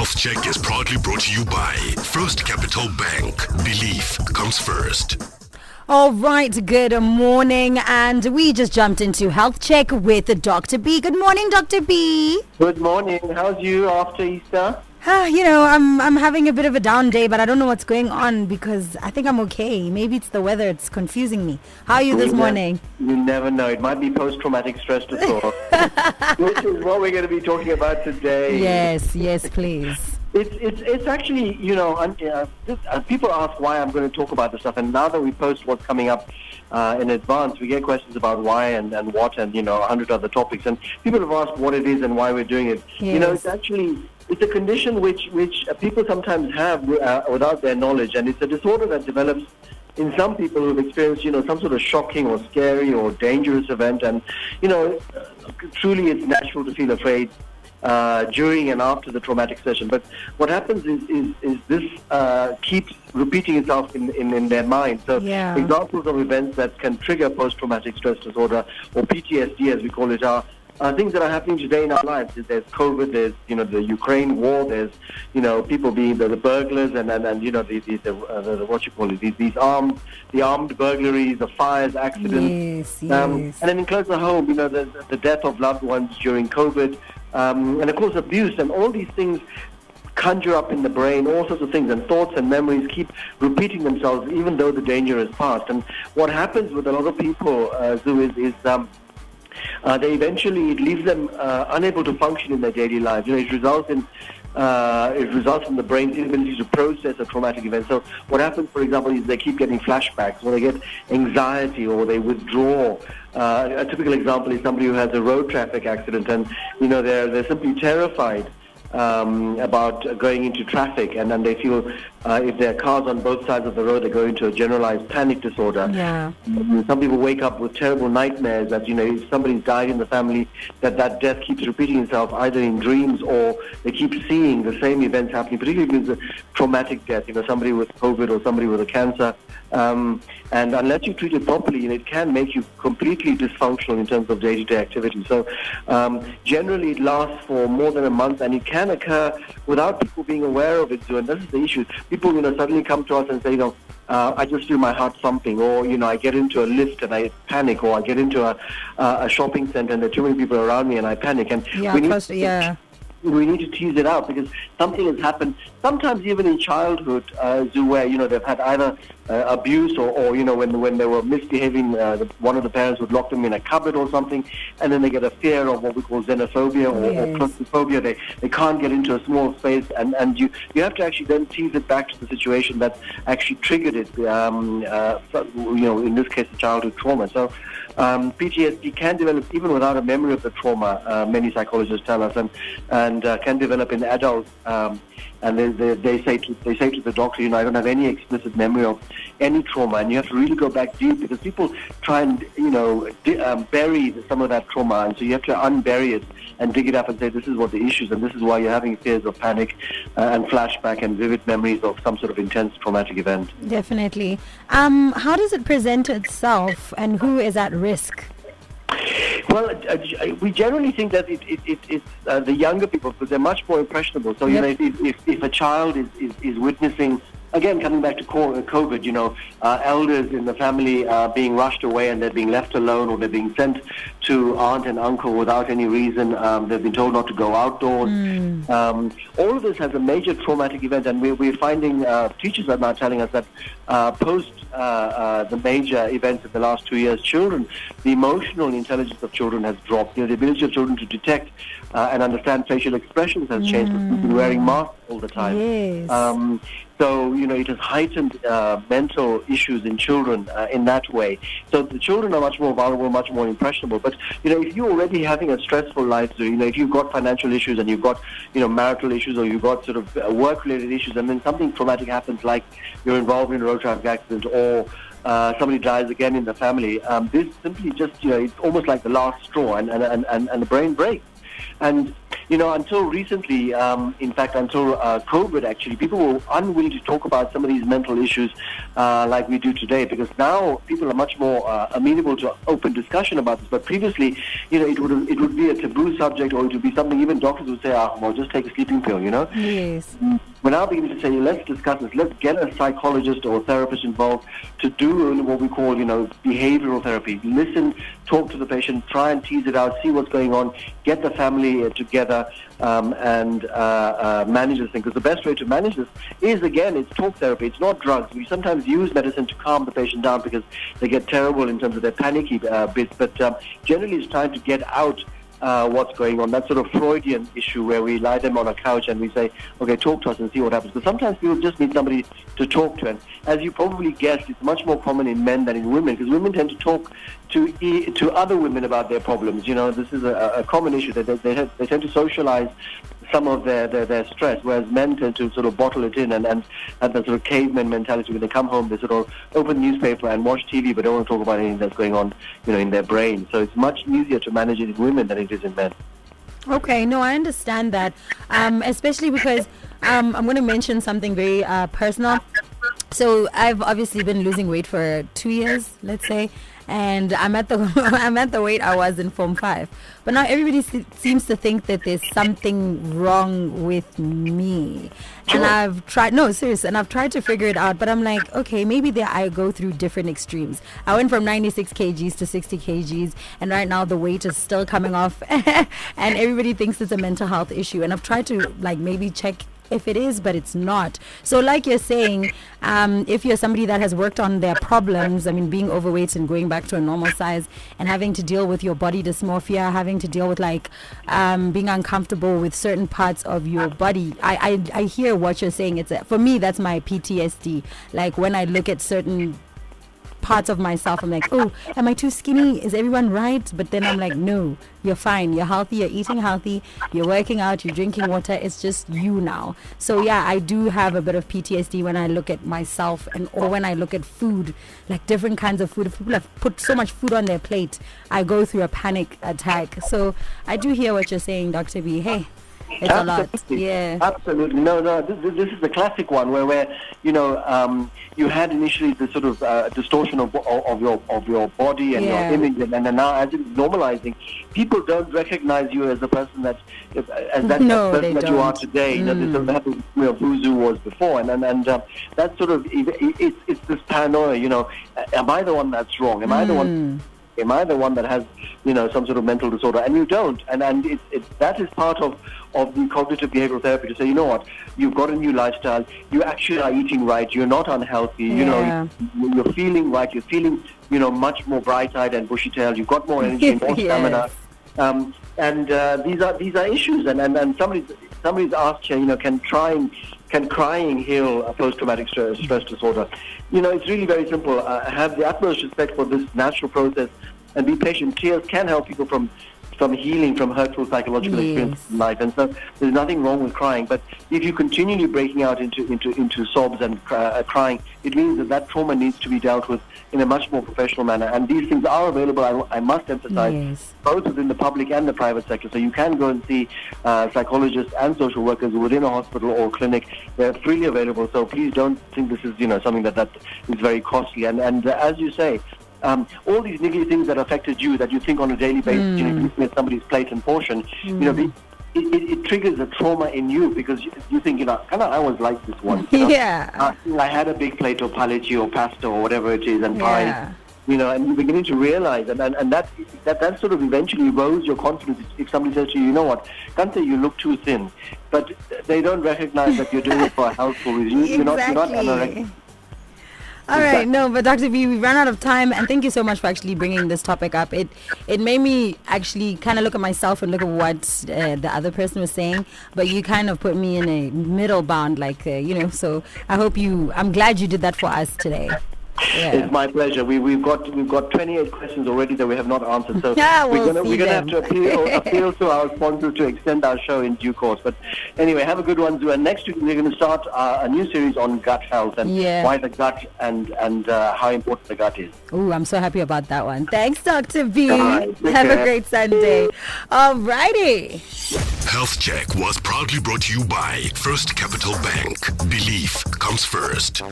Health Check is proudly brought to you by First Capital Bank. Belief comes first. All right, good morning. And we just jumped into Health Check with Dr. B. Good morning, Dr. B. Good morning. How's you after Easter? I'm having a bit of a down day, but I don't know what's going on because I think I'm okay. Maybe it's the weather. It's confusing me. How are you this morning? You never know. It might be post-traumatic stress disorder, which is what we're going to be talking about today. Yes, please. It's actually, people ask why I'm going to talk about this stuff, and now that we post what's coming up in advance, we get questions about why and what and, 100 other topics, and people have asked what it is and why we're doing it. Yes. It's a condition which people sometimes have without their knowledge, and it's a disorder that develops in some people who've experienced, some sort of shocking or scary or dangerous event, and, truly it's natural to feel afraid during and after the traumatic session. But what happens is this keeps repeating itself in their mind. So examples of events that can trigger post-traumatic stress disorder, or PTSD as we call it, are things that are happening today in our lives. There's COVID, there's the Ukraine war, there's people being the burglars and these armed burglaries, the fires, accidents. Yes. And then in closer home, the death of loved ones during COVID, and of course abuse, and all these things conjure up in the brain all sorts of things, and thoughts and memories keep repeating themselves even though the danger is past. And what happens with a lot of people, Zoo, is they eventually, it leaves them unable to function in their daily lives. It results in the brain's inability to process a traumatic event. So what happens, for example, is they keep getting flashbacks, or they get anxiety, or they withdraw. A typical example is somebody who has a road traffic accident, and they're simply terrified about going into traffic, and then they feel if there are cars on both sides of the road, they go into a generalized panic disorder. Yeah. Some people wake up with terrible nightmares that, if somebody's died in the family, that death keeps repeating itself either in dreams, or they keep seeing the same events happening, particularly if it's a traumatic death, somebody with COVID or somebody with a cancer. And unless you treat it properly, it can make you completely dysfunctional in terms of day-to-day activity. So generally it lasts for more than a month, and it can occur without people being aware of it too. And this is the issue. People, suddenly come to us and say, I just feel my heart thumping, or, I get into a lift and I panic, or I get into a shopping center and there are too many people around me and I panic. And we need to tease it out, because something has happened, sometimes even in childhood, where, they've had either abuse or when they were misbehaving, one of the parents would lock them in a cupboard or something, and then they get a fear of what we call xenophobia or claustrophobia. They can't get into a small space, and you have to actually then tease it back to the situation that actually triggered it, in this case, childhood trauma. So PTSD can develop even without a memory of the trauma, many psychologists tell us, and can develop in adults. And they say to the doctor, I don't have any explicit memory of any trauma, and you have to really go back deep, because people try and bury some of that trauma, and so you have to unbury it and dig it up and say, this is what the issue is, and this is why you're having fears of panic and flashback and vivid memories of some sort of intense traumatic event. Definitely. How does it present itself, and who is at risk? Well, we generally think that it's the younger people, because they're much more impressionable. So, if a child is witnessing, again, coming back to COVID, elders in the family are being rushed away and they're being left alone, or they're being sent to aunt and uncle without any reason. They've been told not to go outdoors. All of this has a major traumatic event, and we're finding teachers are now telling us that post the major events of the last 2 years, the emotional intelligence of children has dropped. The ability of children to detect and understand facial expressions has changed. We've been wearing masks all the time. Yes. So, it has heightened mental issues in children in that way. So the children are much more vulnerable, much more impressionable. But, if you're already having a stressful life, so, if you've got financial issues and you've got, marital issues, or you've got sort of work-related issues, and then something traumatic happens, like you're involved in a road traffic accident, or somebody dies again in the family, this simply just, it's almost like the last straw, and the brain breaks. And until recently, in fact, until COVID, actually, people were unwilling to talk about some of these mental issues like we do today, because now people are much more amenable to open discussion about this. But previously, it would be a taboo subject, or it would be something even doctors would say, well, just take a sleeping pill, Yes. We're now beginning to say, let's discuss this. Let's get a psychologist or a therapist involved to do what we call, behavioral therapy. Listen, talk to the patient, try and tease it out, see what's going on, get the family together and manage this thing. Because the best way to manage this is, again, it's talk therapy. It's not drugs. We sometimes use medicine to calm the patient down because they get terrible in terms of their panicky bits. But generally, it's time to get out what's going on. That sort of Freudian issue where we lie them on a couch and we say, okay, talk to us and see what happens. Because sometimes people just need somebody to talk to. And as you probably guessed, it's much more common in men than in women, because women tend to talk to other women about their problems. This is a common issue. That they tend to socialize some of their stress, whereas men tend to sort of bottle it in and have that sort of caveman mentality. When they come home, they sort of open the newspaper and watch TV, but don't want to talk about anything that's going on, in their brain. So it's much easier to manage it in women than it is in men. Okay, no, I understand that, especially because I'm going to mention something very personal. So I've obviously been losing weight for 2 years, let's say, and I'm at the weight I was in Form 5. But now everybody seems to think that there's something wrong with me. And I've tried to figure it out, but I'm like, okay, maybe I go through different extremes. I went from 96 kgs to 60 kgs, and right now the weight is still coming off, and everybody thinks it's a mental health issue. And I've tried to maybe check if it is, but it's not. So like you're saying, if you're somebody that has worked on their problems, being overweight and going back to a normal size and having to deal with your body dysmorphia, having to deal with being uncomfortable with certain parts of your body, I hear what you're saying. For me, that's my PTSD. Like when I look at certain parts of myself, I'm like, oh, am I too skinny? Is everyone right? But then I'm like, no, you're fine. You're healthy. You're eating healthy. You're working out. You're drinking water. It's just you now. So yeah, I do have a bit of PTSD when I look at myself or when I look at food, like different kinds of food. If people have put so much food on their plate, I go through a panic attack. So I do hear what you're saying, Dr. B. Hey, it's Absolutely. a lot. Yeah. Absolutely. No. This is the classic one where you had initially the sort of distortion of your body and your image, and then now as it's normalizing, people don't recognize you as the person that you are today. They don't have who Zu was before, and that's sort of it's this paranoia. Am I the one that's wrong? Am I the one? Am I the one that has, some sort of mental disorder? And you don't. And that is part of the cognitive behavioral therapy to say, you know what, you've got a new lifestyle, you actually are eating right, you're not unhealthy, you're feeling right, you're feeling, much more bright-eyed and bushy-tailed, you've got more energy and more stamina. These are issues. And somebody's asked here, can crying heal a post-traumatic stress disorder? It's really very simple. Have the utmost respect for this natural process and be patient. Tears can help people from healing from hurtful psychological experiences in life, and so there's nothing wrong with crying. But if you continually breaking out into sobs and crying, it means that trauma needs to be dealt with in a much more professional manner. And these things are available, I must emphasize, both within the public and the private sector. So you can go and see psychologists and social workers within a hospital or clinic. They're freely available. So please don't think this is something that is very costly. And as you say, all these niggly things that affected you that you think on a daily basis, looking at somebody's plate and portion, it triggers a trauma in you because you think, I was like this once. I had a big plate of palachi or pasta or whatever it is and pie. And you're beginning to realize, and that sort of eventually erodes your confidence. If somebody says to you, you know what, Kante, you look too thin, but they don't recognize that you're doing it for a healthful reason. You're not anorexic. All right, no, but Dr. B, we ran out of time, and thank you so much for actually bringing this topic up. It made me actually kind of look at myself and look at what the other person was saying, but you kind of put me in a middle bound, so I'm glad you did that for us today. It's my pleasure. We've got 28 questions already that we have not answered. So we're gonna have to appeal to our sponsors to extend our show in due course. But anyway, have a good one, Zu. And next week we're going to start a new series on gut health and why the gut and how important the gut is. Oh, I'm so happy about that one. Thanks, Dr. B. Right, have a great Sunday. Alrighty. Health Check was proudly brought to you by First Capital Bank. Belief comes first.